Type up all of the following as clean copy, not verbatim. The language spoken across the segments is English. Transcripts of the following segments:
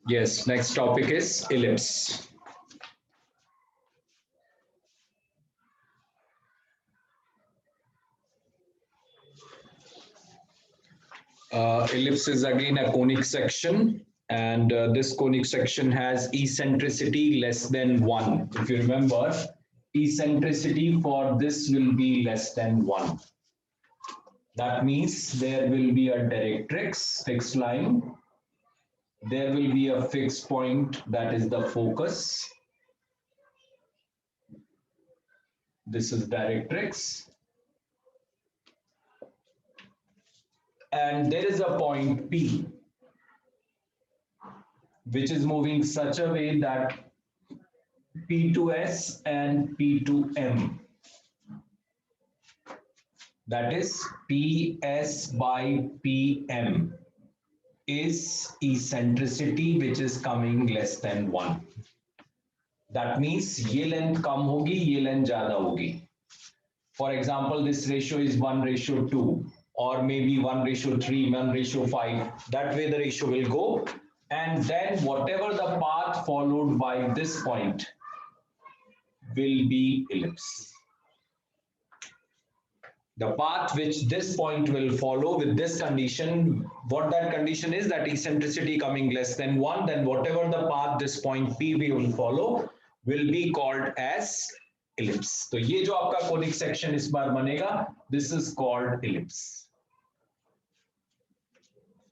Yes, next topic is ellipse. Ellipse is again a conic section, and this conic section has eccentricity less than 1. If you remember, eccentricity for this will be less than 1. That means there will be a directrix, fixed line. There will be a fixed point, that is the focus. This is directrix. And there is a point P, which is moving such a way that P to S and P to M. That is PS by PM is eccentricity which is coming less than 1. That means ये length कम होगी, ये length ज़्यादा होगी. For example, this ratio is 1:2 or maybe 1:3, 1:5. That way the ratio will go. And then whatever the path followed by this point will be ellipse. The path which this point will follow with this condition, what that condition is, that eccentricity coming less than 1, then whatever the path this point P will follow will be called as ellipse. तो ये जो आपका conic section इस बार बनेगा, this is called ellipse.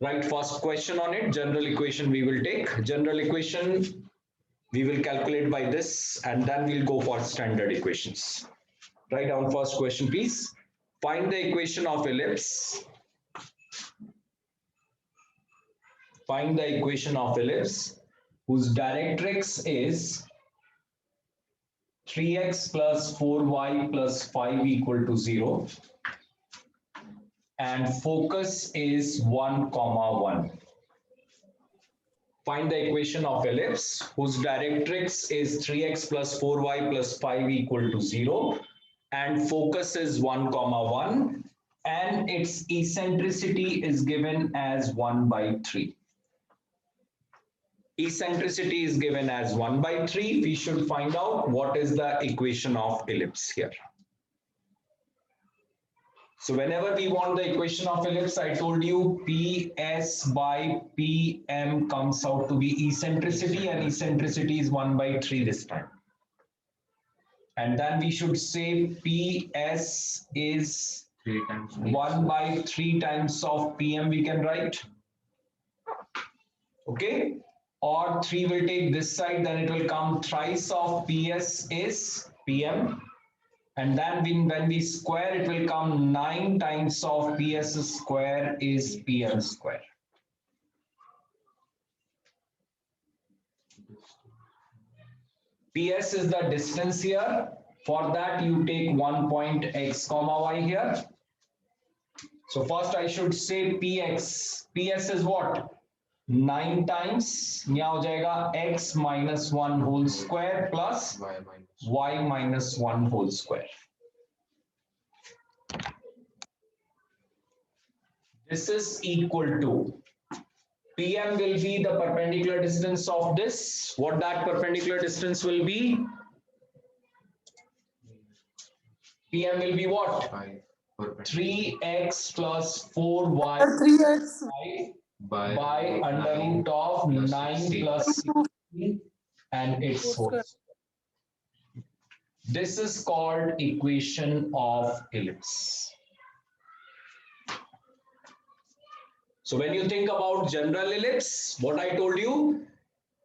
Right, first question on it, general equation we will take. General equation we will calculate by this, and then we'll go for standard equations. Write down first question, please. Find the equation of ellipse. Find the equation of ellipse whose directrix is 3x plus 4y plus 5 equal to 0 and focus is 1, 1. Find the equation of ellipse whose directrix is 3x plus 4y plus 5 equal to 0 and focus is 1, 1 and its eccentricity is given as 1/3. Eccentricity is given as 1/3. We should find out what is the equation of ellipse here. So whenever we want the equation of ellipse, I told you PS by PM comes out to be eccentricity, and eccentricity is 1/3 this time. And then we should say PS is 1/3 times of PM we can write. Okay. Or 3 will take this side, then it will come thrice of PS is PM. And then when we square, it will come 9 times of PS square is PM square. PS is the distance here. For that, you take 1 point x comma y here. So first I should say PX. PS is what? 9 times, यहाँ हो जाएगा x minus 1 whole square plus y minus 1 whole square. This is equal to PM will be the perpendicular distance of this. What that perpendicular distance will be? PM will be what? 3x plus 4y 3x by under root of 9 plus 16 and its whole. This is called equation of ellipse. So when you think about general ellipse, what I told you,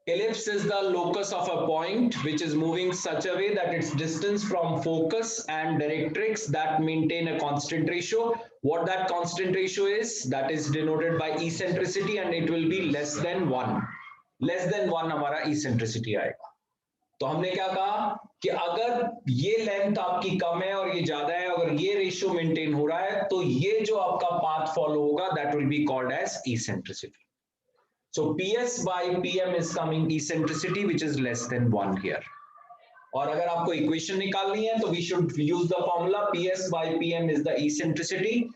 ellipse is the locus of a point which is moving such a way that its distance from focus and directrix that maintain a constant ratio. What that constant ratio is, that is denoted by eccentricity, and it will be less than 1. Less than 1 हमारा eccentricity आएगा. तो हमने क्या कहा कि अगर ये length आपकी कम है और ये ज्यादा है, अगर ये रेशियो मेंटेन हो रहा है, तो ये जो आपका पाथ फॉलो होगा, that will be called as eccentricity. So PS by PM is coming eccentricity which is less than 1 here. और अगर आपको इक्वेशन निकालनी है तो we should use the formula PS by PM is the eccentricity.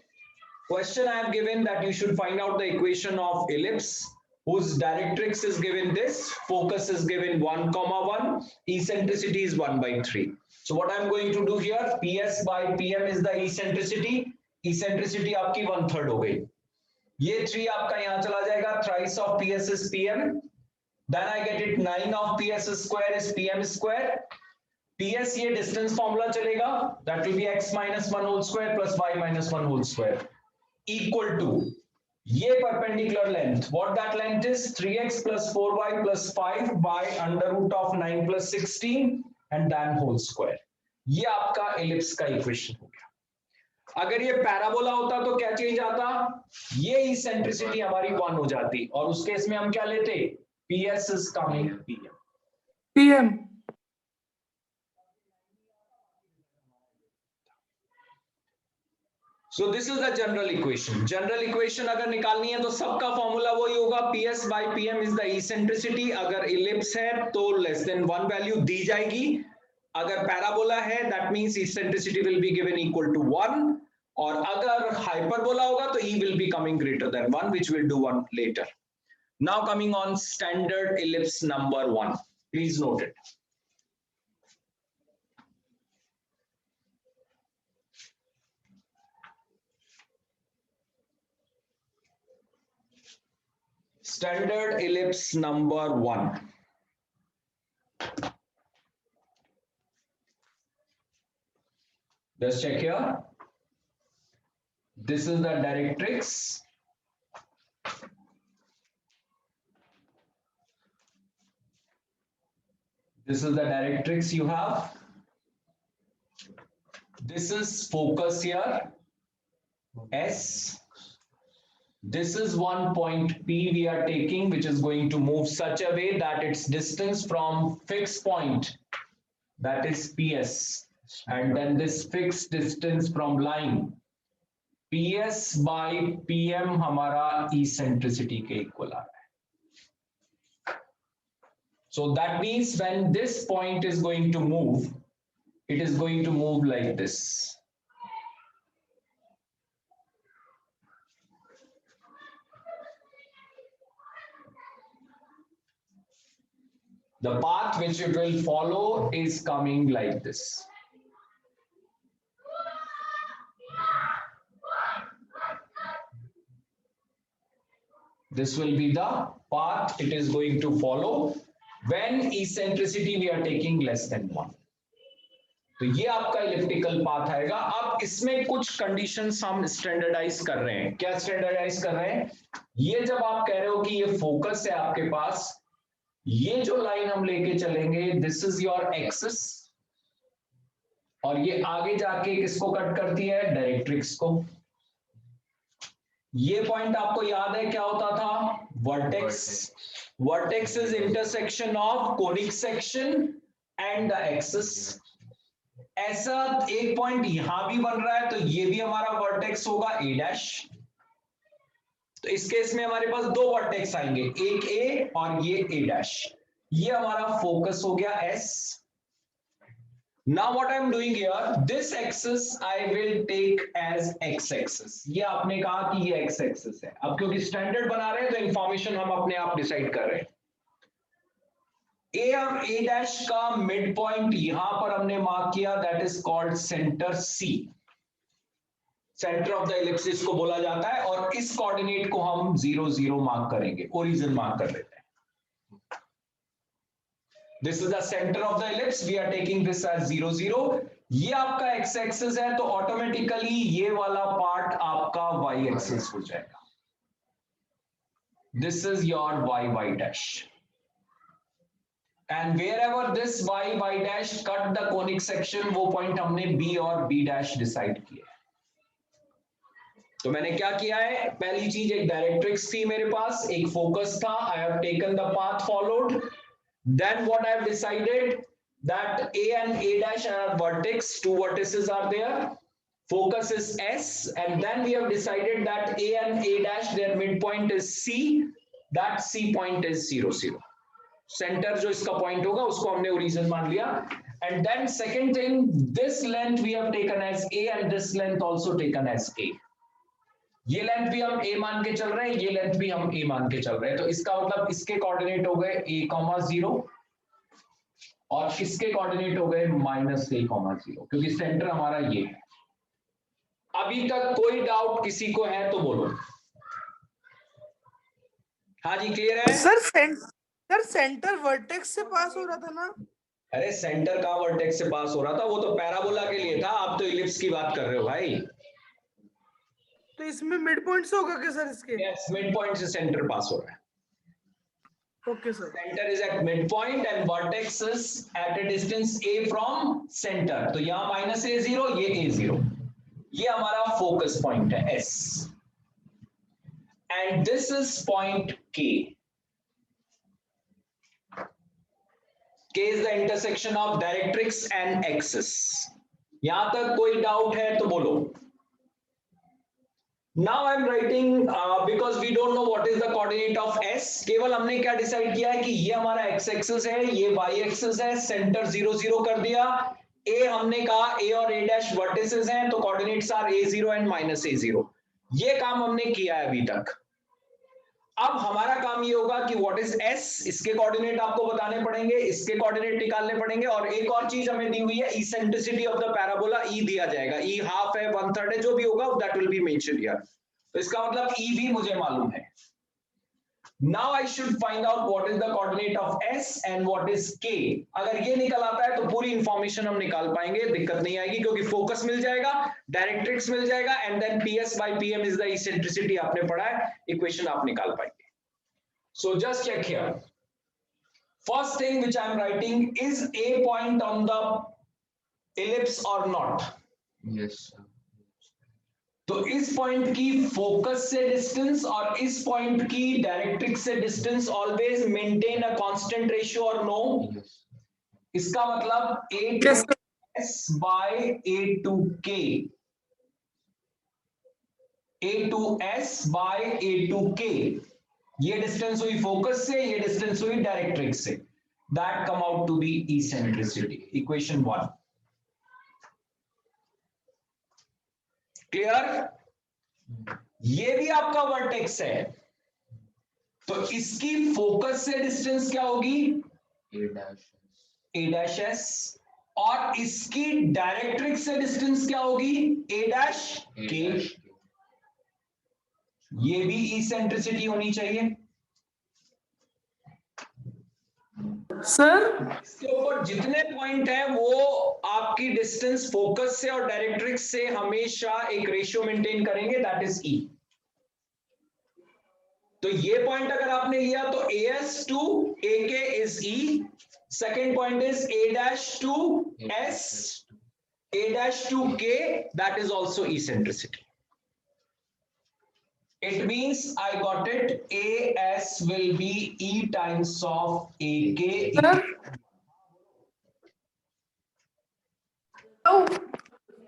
Question I have given that you should find out the equation of ellipse. whose directrix is given this, focus is given 1, 1, eccentricity is 1 by 3. So what I'm going to do here, PS by PM is the eccentricity. Eccentricity आपकी 1/3 हो गई. ये 3 आपका यहाँ चला जाएगा. Thrice of PS is PM. Then I get it 9 of PS square is PM square. PS ये distance formula चलेगा. That will be x minus 1 whole square plus y minus 1 whole square equal to ये perpendicular length. What that length is? 3x plus 4y plus 5 by under root of 9 plus 16 and then whole square. ये आपका ellipse का equation हो गया. अगर ये parabola होता तो क्या चेंज आता? ये इसेंट्रिसिटी हमारी 1 हो जाती और उस केस में हम क्या लेते? PS is coming PM. So this is the general equation. General equation अगर निकालनी है तो सबका फॉर्मूला वही होगा. PS by PM is the eccentricity. अगर ellipse है तो less than 1 वैल्यू दी जाएगी. अगर पैराबोला है that means eccentricity will be given equal to 1. और अगर हाइपरबोला होगा तो E will be coming greater than 1, which we'll do one later. Now coming on standard ellipse number 1. Please note it. Standard ellipse number 1. Just check here. This is the directrix. This is the directrix you have. This is focus here, S. This is one point P we are taking, which is going to move such a way that its distance from fixed point, that is PS, and then this fixed distance from line, PS by PM हमारा eccentricity के equal आ रहा है. So that means when this point is going to move, it is going to move like this. The path which it will follow is coming like this. This will be the path it is going to follow when eccentricity we are taking less than 1. तो ये आपका elliptical path आएगा. अब इसमें कुछ conditions हम standardise कर रहे हैं. क्या स्टैंडर्डाइज कर रहे हैं? ये जब आप कह रहे हो कि ये फोकस है आपके पास, ये जो लाइन हम लेके चलेंगे, दिस इज योर एक्सिस, और ये आगे जाके किसको कट करती है? डायरेक्ट्रिक्स को. ये पॉइंट आपको याद है क्या होता था? Vertex. Vertex is intersection of conic section and the axis. ऐसा एक पॉइंट यहां भी बन रहा है तो ये भी हमारा वर्टेक्स होगा ए डैश. तो इस केस में हमारे पास दो वर्टेक्स आएंगे, एक ए और ये ए डैश. ये हमारा फोकस हो गया S. Now what I am doing here, this axis I will take as x axis. ये आपने कहा कि ये x axis है. अब क्योंकि स्टैंडर्ड बना रहे हैं तो इंफॉर्मेशन हम अपने आप डिसाइड कर रहे हैं. ए और ए डैश का मिड पॉइंट यहां पर हमने मार्क किया, that is called centre C. Centre of the ellipse इसको बोला जाता है, और इस कोऑर्डिनेट को हम 0 0 मार्क करेंगे, ओरिजिन मार्क कर लेते हैं. This is the center of the ellipse. We are taking this as 0 0. ये आपका x axis है तो ऑटोमेटिकली ये वाला पार्ट आपका y axis हो जाएगा. This is your y dash. And wherever this y dash cut the conic section, वो पॉइंट हमने b और b dash डिसाइड किया. तो मैंने क्या किया है? पहली चीज, एक डायरेक्ट्रिक्स थी मेरे पास, एक फोकस था. I have taken the path followed. Then what I have decided that A and A dash are vertex, two vertices are there. Focus is S, and then we have decided that A and A dash, their midpoint is C. That C point is 0 0. Center जो इसका point होगा उसको हमने origin मान लिया. And then second thing, this length we have taken as A and this length also taken as A. ये length भी हम a मान के चल रहे हैं, ये लेंथ भी हम a मान के चल रहे हैं, तो इसका मतलब इसके कोऑर्डिनेट हो गए a,0 और इसके कोऑर्डिनेट हो गए -a,0, क्योंकि सेंटर हमारा ये है। अभी तक कोई डाउट किसी को है तो बोलो। हाँ जी, क्लियर है? सर सेंटर वर्टेक्स से पास हो रहा था ना? अरे सेंटर का वर्टेक्स से पास हो रहा था, वो तो पैराबोला के लिए था, आप तो इलिप्स की बात कर रहे हो भाई। तो इसमें मिड पॉइंट से होगा क्या सर इसके? यस, मिड पॉइंट से सेंटर पास हो रहा है। Okay sir. Center is at midpoint and vertex is at a distance a from center. तो यहाँ -a0, ये a0, ये हमारा फोकस पॉइंट है S, and this is point K. K is the intersection of directrix and axis. यहां तक कोई doubt है तो बोलो। Now I am writing because we don't know what is the coordinate of S. केवल हमने क्या डिसाइड किया है कि ये हमारा x एक्सिस है, ये y एक्सिस है, सेंटर 0 0 कर दिया। A हमने कहा a और a डैश वर्टिसेस हैं, तो coordinates are a0 and -a0। ये काम हमने किया है अभी तक। अब हमारा काम ये होगा कि व्हाट इज S, इसके कोऑर्डिनेट आपको बताने पड़ेंगे, इसके कोऑर्डिनेट निकालने पड़ेंगे, और एक और चीज हमें दी हुई है, eccentricity of the parabola E दिया जाएगा। E हाफ है, 1/3 है, जो भी होगा that will be mentioned here. तो इसका मतलब E भी मुझे मालूम है। Now I should find out what is the coordinate of S and what is K. अगर ये निकल आता है तो पूरी इंफॉर्मेशन हम निकाल पाएंगे, दिक्कत नहीं आएगी, क्योंकि फोकस मिल जाएगा, डायरेक्ट्रिक्स मिल जाएगा, and then PS by PM is the eccentricity आपने पढ़ा है, इक्वेशन आप निकाल पाएंगे। So just check here. First thing which I am writing, is a point on the ellipse or not? Yes, sir. तो इस पॉइंट की फोकस से डिस्टेंस और इस पॉइंट की डायरेक्ट्रिक्स से distance always maintain a constant ratio और no? Yes. इसका मतलब a to s by a to k, a to s by a to k, ये डिस्टेंस हुई फोकस से, ये डिस्टेंस हुई डायरेक्ट्रिक्स से, that come out to be eccentricity, equation 1। Clear? ये भी आपका वर्टेक्स है, तो इसकी फोकस से डिस्टेंस क्या होगी? A a डैश s, और इसकी डायरेक्ट्रिक्स से डिस्टेंस क्या होगी? a dash k। ये भी इसेंट्रिसिटी होनी चाहिए सर। इसके ऊपर जितने पॉइंट है वो आपकी डिस्टेंस फोकस से और डायरेक्ट्रिक्स से हमेशा एक रेशियो मेंटेन करेंगे, दैट इज E। तो ये पॉइंट अगर आपने लिया तो AS to AK is E, second point is A dash to S, A dash to K, that is also eccentricity. It means I got it, AS will be E times of AK.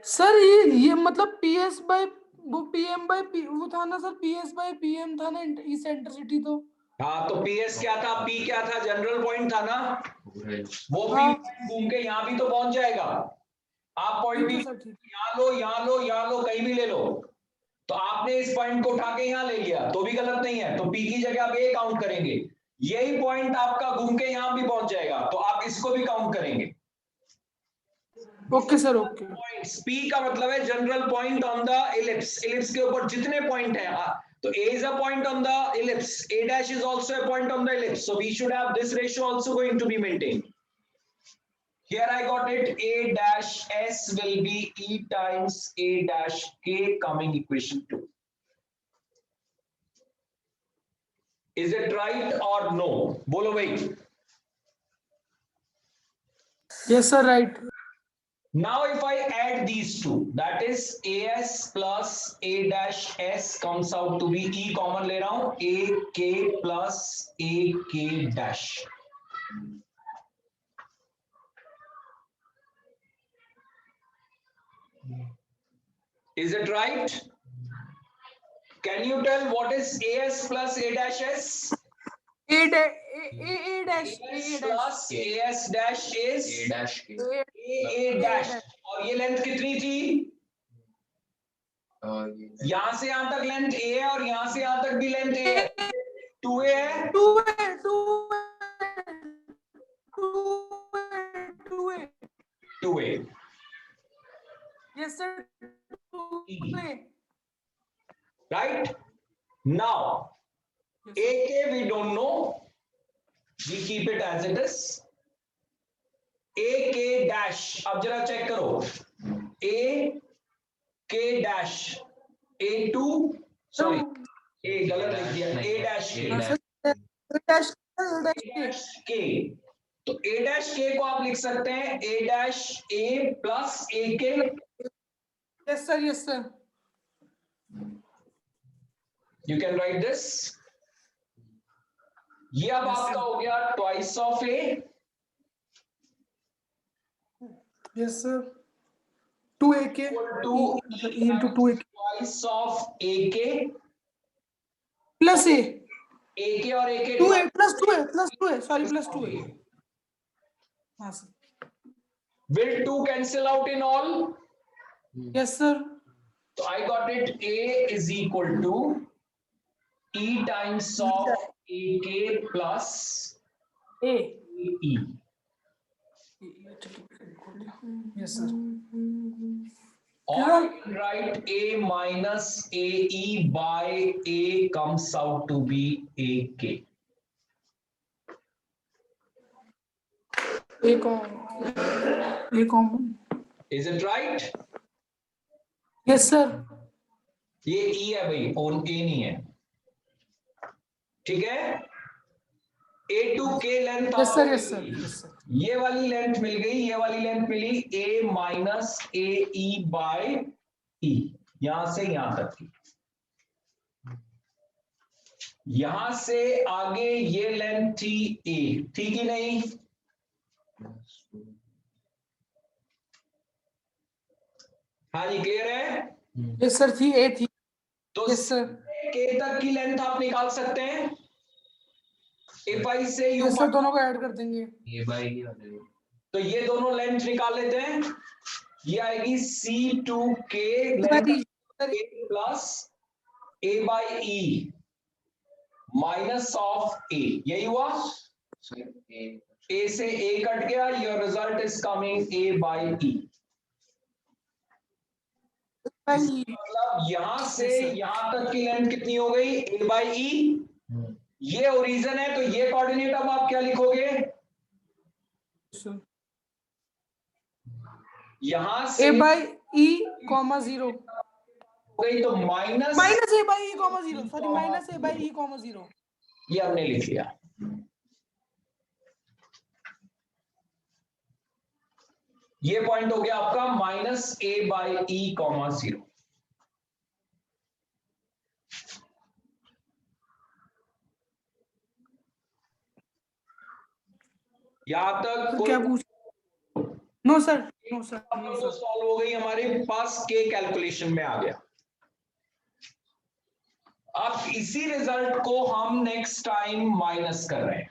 Sir ये मतलब PS bye वो PM bye वो था ना sir, PS bye PM था ना eccentricity. तो हाँ, तो PS क्या था, P क्या था, जनरल पॉइंट था ना, वो P घूम के यहां भी तो पहुंच जाएगा। आप पॉइंट भी यहाँ लो, यहाँ लो, यहाँ लो, कहीं भी ले लो, तो आपने इस पॉइंट को उठा के यहां ले लिया तो भी गलत नहीं है, तो P की जगह आप A काउंट करेंगे, यही पॉइंट आपका घूम के यहां भी पहुंच जाएगा, तो आप इसको भी काउंट करेंगे। Okay sir, okay. Points P का मतलब है general point on the ellipse, ellipse के ऊपर जितने पॉइंट हैं, तो A is a point on the ellipse, A dash is also a point on the ellipse, so we should have this ratio also going to be maintained. Here I got it, A dash S will be E times A dash K, coming equation 2. Is it right or no? Bolo bhai. Yes sir, right. Now if I add these two, that is AS plus A dash S comes out to be, E common ले रहा हूं, AK plus AK dash. Is it right? Can you tell what is AS plus A dash S? A dash plus AS dash is A dash K. A dash, और ये length कितनी थी? यहां से यहां तक लेंथ a है और यहां से यहां तक भी लेंथ a है, 2a है। 2a Yes, sir. 2A. right now. Yes, sir. AK we don't know, we keep it as it is. AK dash, अब जरा चेक करो, AK dash, A2 sorry A गलत लिख दिया, A dash K, हाँ, sir. A dash K. तो A dash K को आप लिख सकते हैं A dash A plus AK. Yes, sir. Yes, sir. You can write this. ये अब Yes, आपका sir. हो गया twice of A. Yes, sir. 2AK. To E into 2AK. twice of AK. Plus A. AK और AK 2A plus 2A plus 2A. Sorry, plus 2A. हाँ, sir. Will 2 cancel out in all? Yes, sir. So I got it. A is equal to E times of AK plus A. E. Yes, sir. Or I can write A minus AE by A comes out to be AK. A common. Is it right? Yes, sir. ये E है भाई और A नहीं है, ठीक है। A2 K length Yes, sir. Yes, sir. Yes, sir. ये वाली लेंथ मिल गई, ये वाली लेंथ मिली A minus AE by E, यहां से यहां तक की। यहां से आगे ये लेंथ थी A, ठीक ही नहीं? हाँ जी, क्लियर है? Yes, sir. थी A थी. तो Yes, sir. K तक की लेंथ आप निकाल सकते हैं। If I say you, Yes, sir. दोनों को ऐड कर देंगे. तो ये दोनों लेंथ निकाल लेते हैं। ये आएगी C2K length plus A by E minus of A, यही हुआ। A से A कट गया, your result is coming A by E। मतलब यहां से यहां तक की लेंथ कितनी हो गई? A by E। ये ओरिजिन है, तो ये कोऑर्डिनेट अब आप क्या लिखोगे? यहां से A by E, 0 हो गई तो minus A by E, 0. Sorry, minus A by E, 0. ये हमने लिख लिया। ये पॉइंट हो गया आपका माइनस A by E, 0। यहां तक क्या पूछ? No sir, no sir, no तो सर. सॉल्व हो गई, हमारे पास के कैलकुलेशन में आ गया। अब इसी रिजल्ट को हम नेक्स्ट टाइम माइनस कर रहे हैं।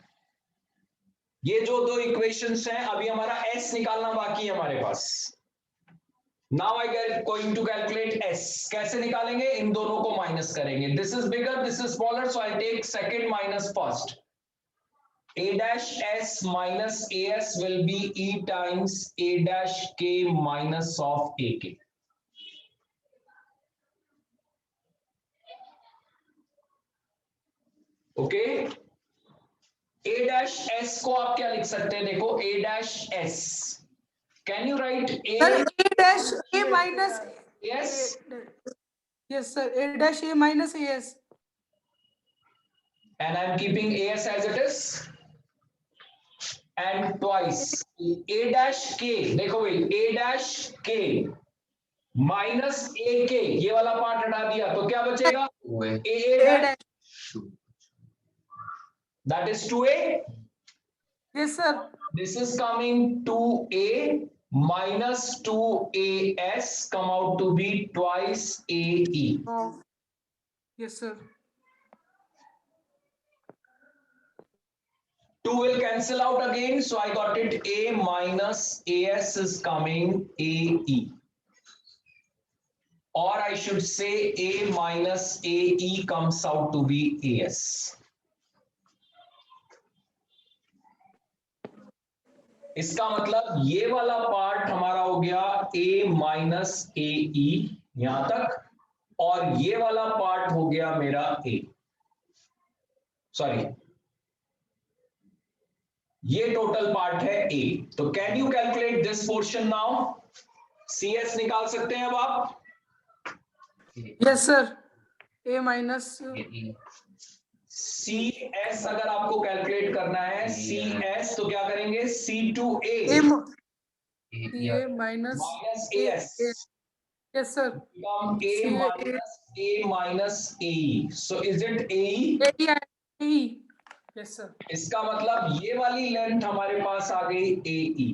ये जो दो इक्वेशंस हैं, अभी हमारा s निकालना बाकी है हमारे पास। Now I get going to calculate s। कैसे निकालेंगे? इन दोनों को माइनस करेंगे। This is bigger, this is smaller, so I take second minus first. A dash s minus as will be E times A dash k minus of AK. Okay? A dash s को आप क्या लिख सकते हैं? देखो, A dash s. Can you write A? Sir, A dash A minus. Yes. Yes, sir. A dash A minus AS. And I'm keeping as it is. And twice A dash k, देखो भाई, A dash k minus AK, ये वाला part हटा दिया तो क्या बचेगा? A dash, that is 2A. Yes, sir. This is coming 2A minus 2AS come out to be twice AE. Yes, sir. 2 will cancel out again, so I got it A minus AS is coming AE. or I should say A minus AE comes out to be AS. इसका मतलब ये वाला part हमारा हो गया A minus AE यहां तक, और ये वाला पार्ट हो गया मेरा A, सॉरी ये टोटल पार्ट है A. तो can you calculate this portion now? CS निकाल सकते हैं अब आप? Yes sir, A minus CS अगर आपको कैलकुलेट करना है CS तो क्या करेंगे? C2A A minus minus AS yes sir, become A minus A minus AE. So is it AE? AE yes sir. इसका मतलब ये वाली लेंथ हमारे पास आ गई AE.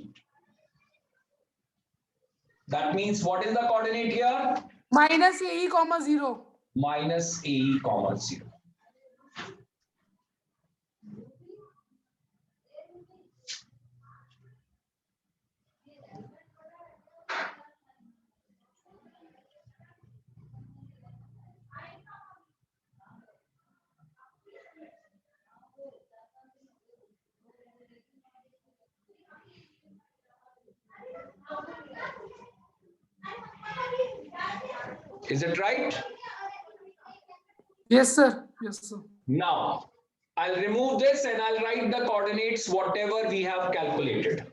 That means what is the coordinate here? Minus AE comma 0. Minus AE comma 0. Is it right? Yes sir, yes sir. Now, I'll remove this and I'll write the coordinates whatever we have calculated.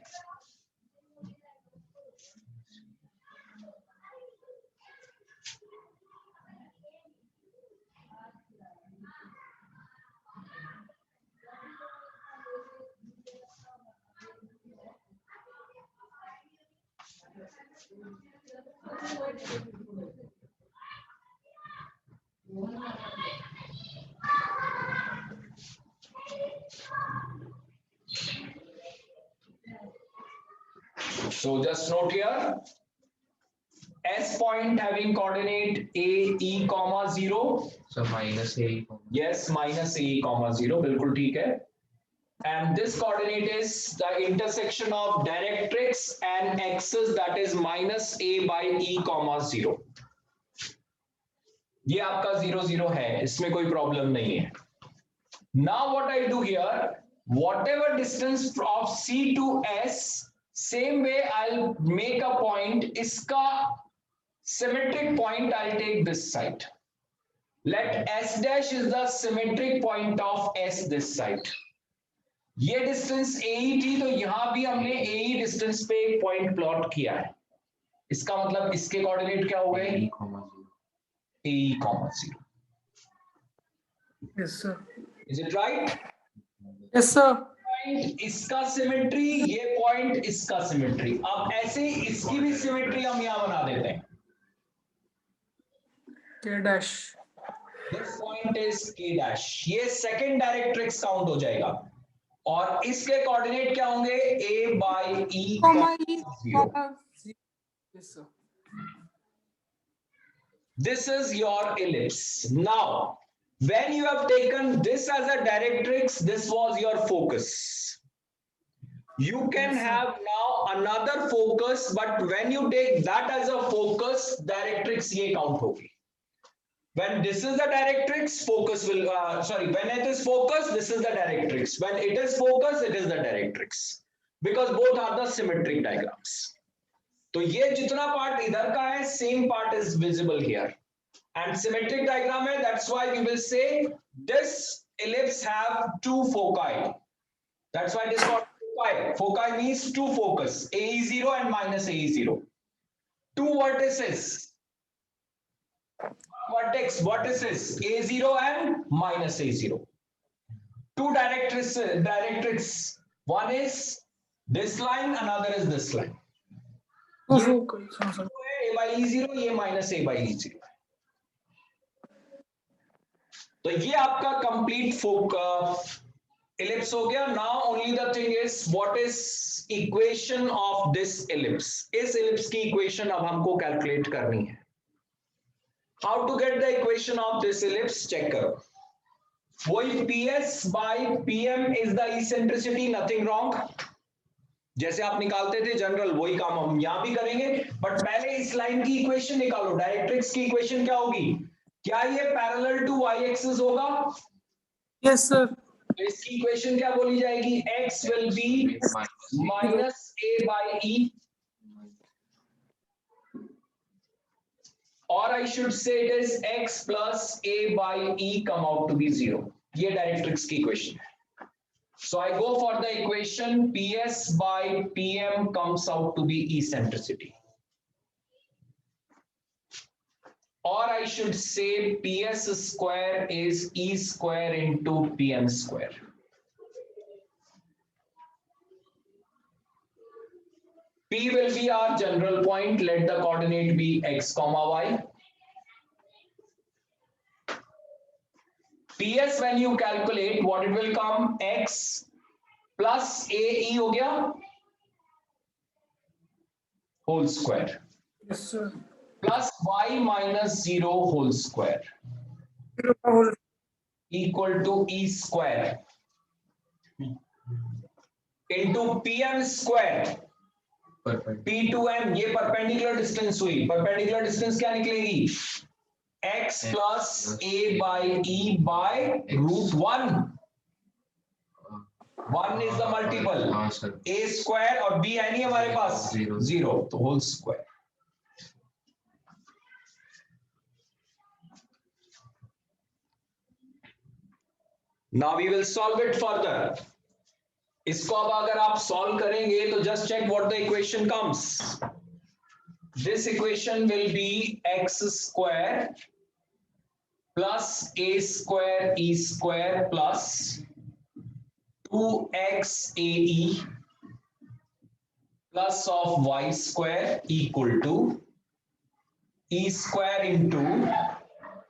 So just note here, S point having coordinate AE comma 0. So minus AE. Yes, minus AE comma 0. बिल्कुल ठीक है. And this coordinate is the intersection of directrix and axis, that is minus A by E comma 0. ये आपका 0 0 है, इसमें कोई problem नहीं है. Now what I do here, whatever distance of C to S, same way I'll make a point. इसका symmetric point I'll take this side. Let S dash is the symmetric point of S this side. ये distance AE थी, तो यहां भी हमने AE distance पे एक point plot किया है. इसका मतलब इसके कोऑर्डिनेट क्या हो गए? AE comma 0. Yes sir. Is it right? Yes sir. Point इसका सिमेट्री, ये पॉइंट इसका सिमेट्री. अब ऐसे इसकी भी सिमेट्री हम यहां बना देते हैं. K dash. This point is K dash. ये सेकंड डायरेक्ट्रिक्स काउंट हो जाएगा. और इसके कोऑर्डिनेट क्या होंगे? A by E Comma E 0. comma 0. Yes sir. This is your ellipse. Now, when you have taken this as a directrix, this was your focus. You can have now another focus, but when you take that as a focus, directrix ये count होगी. When this is the directrix, focus will, when it is focus, this is the directrix. When it is focus, it is the directrix. Because both are the symmetric diagrams. तो ये जितना part इधर का है, same part is visible here. And symmetric diagram है, that's why we will say this ellipse have two foci. That's why it is called foci. Foci means two focus, AE0 and minus AE0. Two vertices. Vertices A0 and minus A0. Two directrix. One is this line, another is this line. Two focus. A by E0, ये minus A by E0. तो ये आपका complete ellipse हो गया. Now only the thing is, what is equation of this ellipse? इस ellipse की equation अब हमको calculate करनी है. How to get the equation of this ellipse? Check करो. वही PS by PM is the eccentricity, nothing wrong. जैसे आप निकालते थे जनरल, वही काम हम यहां भी करेंगे, बट पहले इस लाइन की इक्वेशन निकालो। डायरेक्ट्रिक्स की इक्वेशन क्या होगी? क्या ये पैरेलल टू वाई एक्सिस होगा? Yes sir. तो इसकी इक्वेशन क्या बोली जाएगी? x will be minus a by e, और I should say it is x plus a by e come out to be 0. ये डायरेक्ट्रिक्स की इक्वेशन है. So I go for the equation PS by PM comes out to be eccentricity. Or I should say PS square is E square into PM square. P will be our general point. Let the coordinate be x comma y. PS when you calculate, what it will come? X plus AE हो गया whole square. Yes sir. Plus y minus 0 whole square equal to E square into PM square. P2M ये perpendicular distance हुई. Perpendicular distance क्या निकलेगी? X plus A by E by root 1. 1 is the multiple. A square और B है नहीं हमारे पास, 0 तो whole square. Now we will solve it further. इसको अब अगर आप सॉल्व करेंगे तो just check what the equation comes. This equation will be x square plus a square e square plus 2x ae plus of y square equal to e square into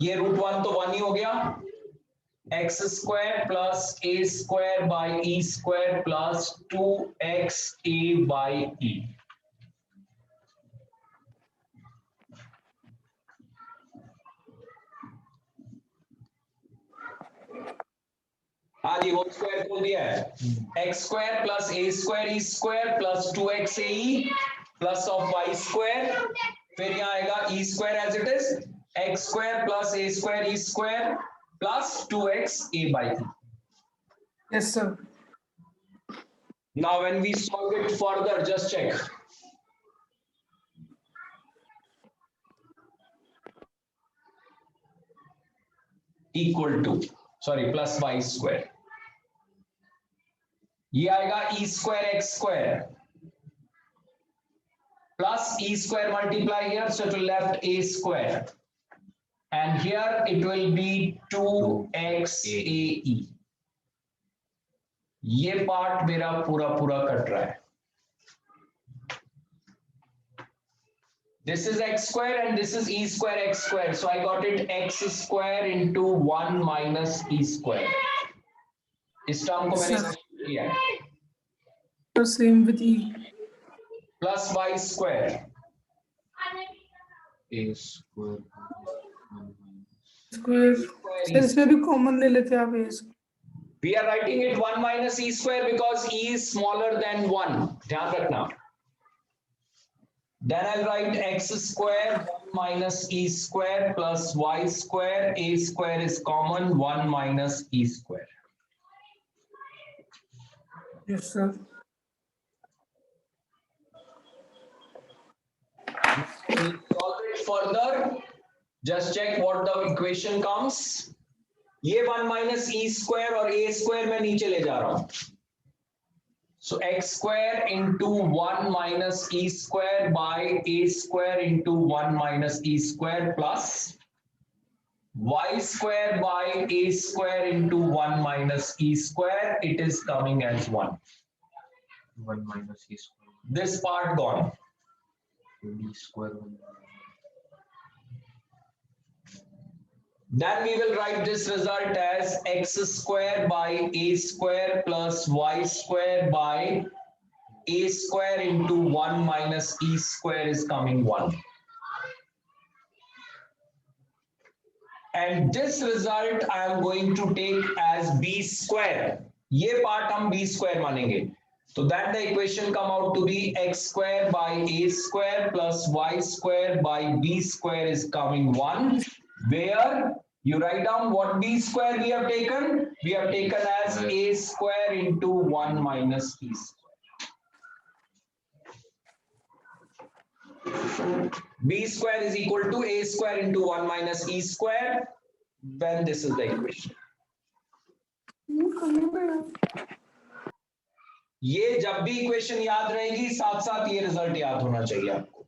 ये root 1 तो 1 ही हो गया, x square plus a square by e square plus 2x a by e. हाँ जी, whole square खोल दिया है. x square plus a square e square plus 2x ae plus of y square, फिर यहाँ आएगा e square as it is, x square plus a square e square plus 2x a by e. Yes sir. Now when we solve it further, just check. Equal to, sorry, plus y square. ये आएगा e square x square plus e square multiply here, so to left a square. And here it will be 2x ae. ये part मेरा पूरा cut रहा है. This is x square and this is e square x square. So I got it x square into 1 minus e square. इस term को मैंने किया है. तो same with e Plus y square. A square square sir, इसमें भी common ले लेते आप ए। We are writing it 1 minus e square because e is smaller than 1. ध्यान रखना. Then I'll write x square 1 minus e square plus y square. A square is common, 1 minus e square. Yes sir. Solve it further. Just check what the equation comes. ये 1 minus e square और a square मैं नीचे ले जा रहा हूं. So x square into 1 minus e square by a square into 1 minus e square plus y square by a square into 1 minus e square. It is coming as 1. 1 minus e square. This part gone. B square 1. Then we will write this result as x square by a square plus y square by a square into 1 minus e square is coming 1. And this result I am going to take as b square. ये part हम b square मानेंगे. So that the equation come out to be x square by a square plus y square by b square is coming 1, where you write down what b square we have taken. We have taken as a square into 1 minus b square. B square is equal to a square into 1 minus e square, when this is the equation. ये जब भी equation याद रहेगी साथ साथ ये result याद होना चाहिए आपको।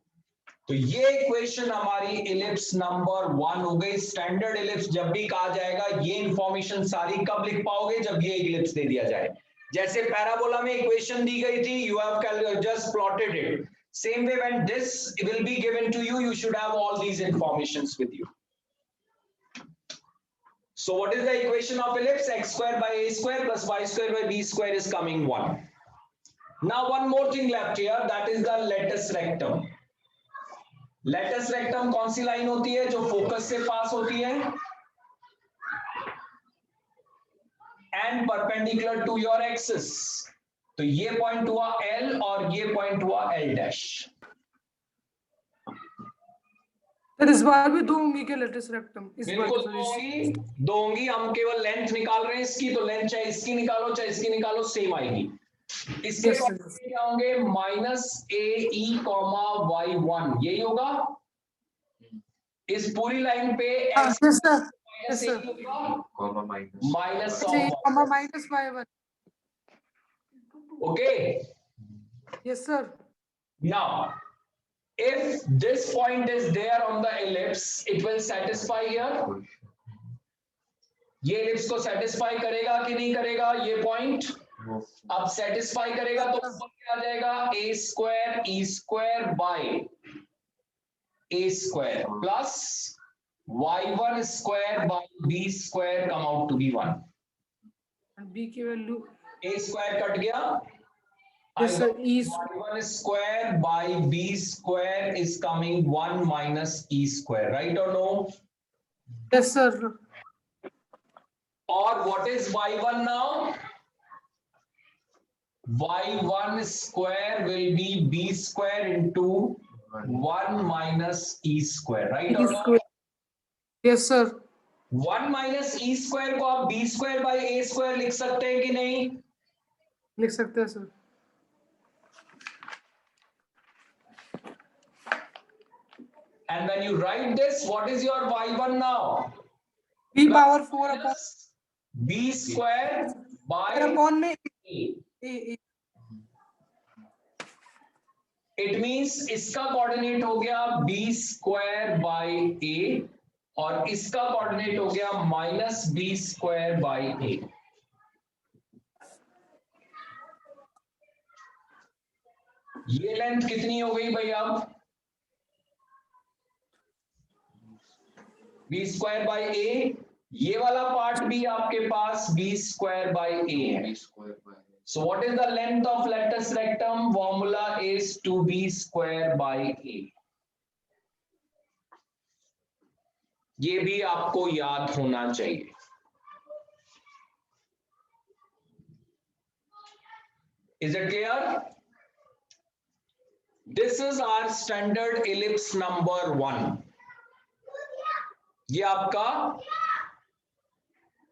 तो ये इक्वेशन हमारी इलिप्स नंबर 1 हो गई। स्टैंडर्ड इलिप्स जब भी कहा जाएगा, ये इंफॉर्मेशन सारी कब लिख पाओगे, जब ये इलिप्स दे दिया जाए। जैसे पैराबोला में इक्वेशन दी गई थी, you have just plotted it. Same way when this will be given to you, you should have all these informations with you. So what is the equation of ellipse? X square by a square plus y square by b square is coming 1. Now one more thing left here, that is the latus rectum. Latus rectum कौन सी line होती है जो focus से पास होती है and perpendicular to your axis? तो ये point हुआ L और ये पॉइंट हुआ L डैश। इस बार भी दो होंगी क्या लेटेस रेक्टम? बिल्कुल दो होंगी। हम केवल लेंथ निकाल रहे हैं इसकी, तो लेंथ चाहे इसकी निकालो चाहे इसकी निकालो सेम आएगी। इसके क्या होंगे? Minus A E comma Y 1, यही होगा। इस पूरी लाइन पे minus Y 1। Okay, yes sir. Now if this point is there on the ellipse, it will satisfy here. ये ellipse को satisfy करेगा कि नहीं करेगा? ये point अब satisfy करेगा तो ऊपर क्या आ जाएगा? a square e square by a square plus y1 square by b square come out to be 1. b की वैल्यू a square कट गया। Yes, sir. y1 square by b square is coming 1 minus e square, right or no? Yes, sir. Or what is y1 now? y1 square will be b square into 1 minus e square, right or no? Yes, sir. 1 minus e square को आप b square by a square लिख सकते हैं कि नहीं? लिख सकते हैं sir. And when you write this, what is your y1 now? b power 4 upon b square by upon में a. It means इसका कोऑर्डिनेट हो गया b square by a और इसका कोऑर्डिनेट हो गया minus b square by a। ये length कितनी हो गई भाई? अब b square by a, ये वाला पार्ट भी आपके पास b square by a है। So what is the length of latus rectum? Formula is 2b square by a. ये भी आपको याद होना चाहिए। Is it clear? This is our standard ellipse number 1. ये आपका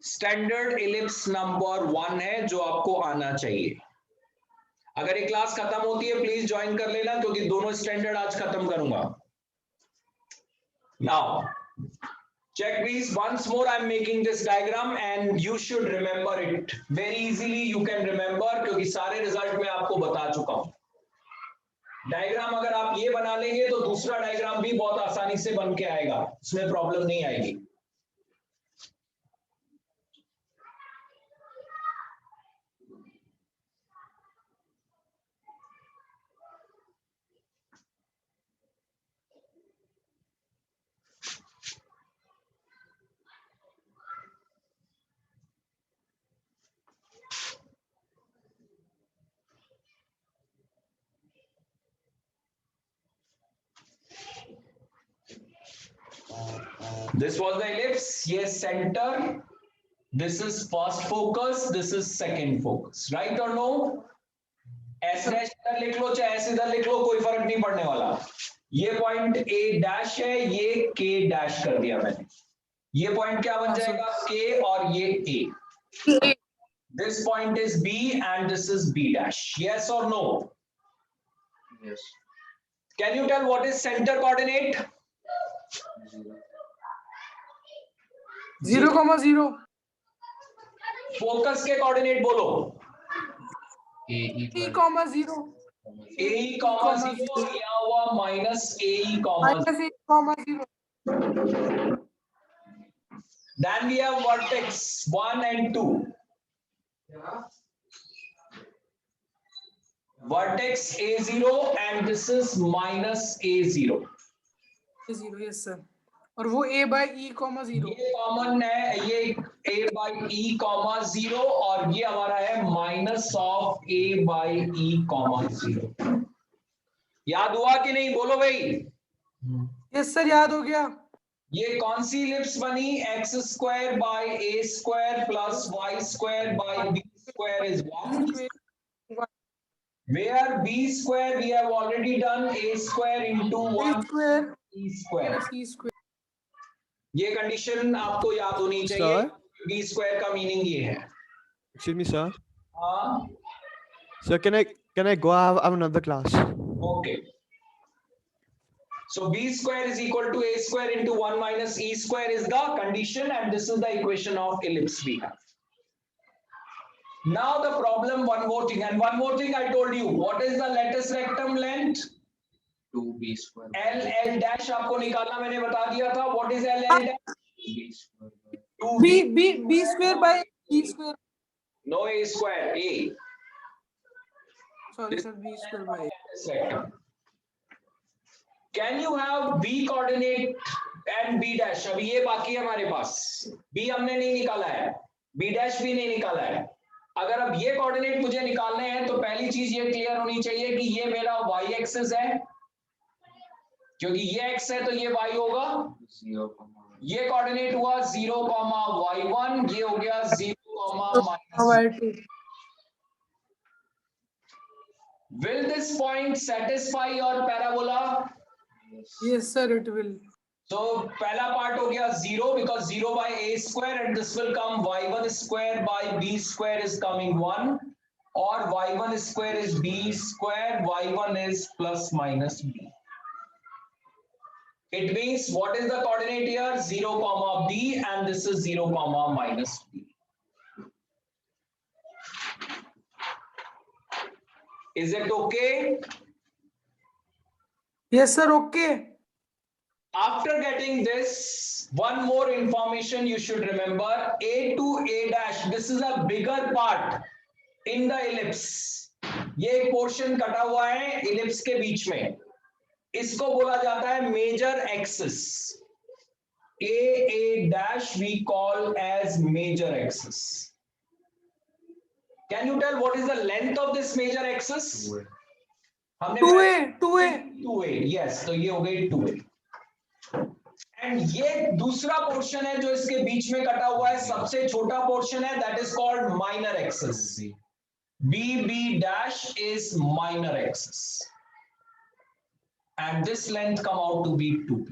स्टैंडर्ड इलिप्स नंबर 1 है जो आपको आना चाहिए। अगर ये क्लास खत्म होती है प्लीज ज्वाइन कर लेना, क्योंकि दोनों स्टैंडर्ड आज खत्म करूंगा। Now check please, once more I am making this diagram and you should remember it very easily. You can remember क्योंकि सारे रिजल्ट मैं आपको बता चुका हूं। डायग्राम अगर आप ये बना लेंगे तो दूसरा डायग्राम भी बहुत आसानी से बन के आएगा, इसमें प्रॉब्लम नहीं आएगी। This was the ellipse. Yes, center. This is first focus. This is second focus. Right or no? S dash इधर लिख लो चाहे एस इधर लिख लो, कोई फर्क नहीं पड़ने वाला। ये पॉइंट ए डैश है, ये के डैश कर दिया मैंने। ये पॉइंट क्या बन जाएगा, के, और ये A. This point is B and this is B dash. Yes और no? Yes. Can you tell what is centre coordinate? 0,0। Focus के कोऑर्डिनेट बोलो। AE E, 0। ए कॉमा 0, यहाँ हुआ minus A comma. -A, 0। Then we have vertex 1 and 2. Vertex A0 and this is minus A0. 0, yes sir। और वो A/E, 0। ये common है, ये A by E, 0 और ये हमारा है minus of A by E, 0। याद हुआ कि नहीं, बोलो भाई। यस सर, याद हो गया। ये कौन सी इलिप्स बनी? X square by A square plus Y square by B square is 1, where b square we have already done a square into 1 e square। ये कंडीशन आपको याद होनी चाहिए। b square का मीनिंग ये है। Excuse me, sir. हाँ, Sir, can I go? I have another class. okay, so b square is equal to a square into 1 minus e square is the condition and this is the equation of ellipse we have. Now the problem, one more thing, and one more thing I told you, what is the lattice rectum length? 2b square L dash आपको निकालना मैंने बता दिया था। What is L dash? b square by B square by E square। No, a square, a. Sorry sir, B square by E। Rectum. Can you have b coordinate and b dash? अभी ये बाकी है हमारे पास। b हमने नहीं निकाला है, b dash भी नहीं निकाला है। अगर अब ये कोऑर्डिनेट मुझे निकालने हैं तो पहली चीज ये क्लियर होनी चाहिए कि ये मेरा y एक्सिस है, क्योंकि ये x है तो ये y होगा। 0, ये कोऑर्डिनेट हुआ 0, y1, ये हो गया 0, -2। Will this point satisfy your parabola? Yes sir, it will। So पहला पार्ट हो गया 0 because 0 by a square and this will come y1 square by b square is coming 1 or y1 square is b square, y1 is plus minus b. It means what is the coordinate here? 0, b and this is 0, minus b. Is it okay? Yes sir, okay। After getting this, one more information you should remember, A to A dash, this is a bigger part in the ellipse. ये एक portion कटा हुआ है ellipse के बीच में, इसको बोला जाता है major axis. A dash we call as major axis. Can you tell what is the length of this major axis? 2a. 2A। yes, तो ये हो गई 2a। एंड ये दूसरा पोर्शन है जो इसके बीच में कटा हुआ है, सबसे छोटा पोर्शन है, that is called minor axis. b dash is minor axis and this length come out to be 2b।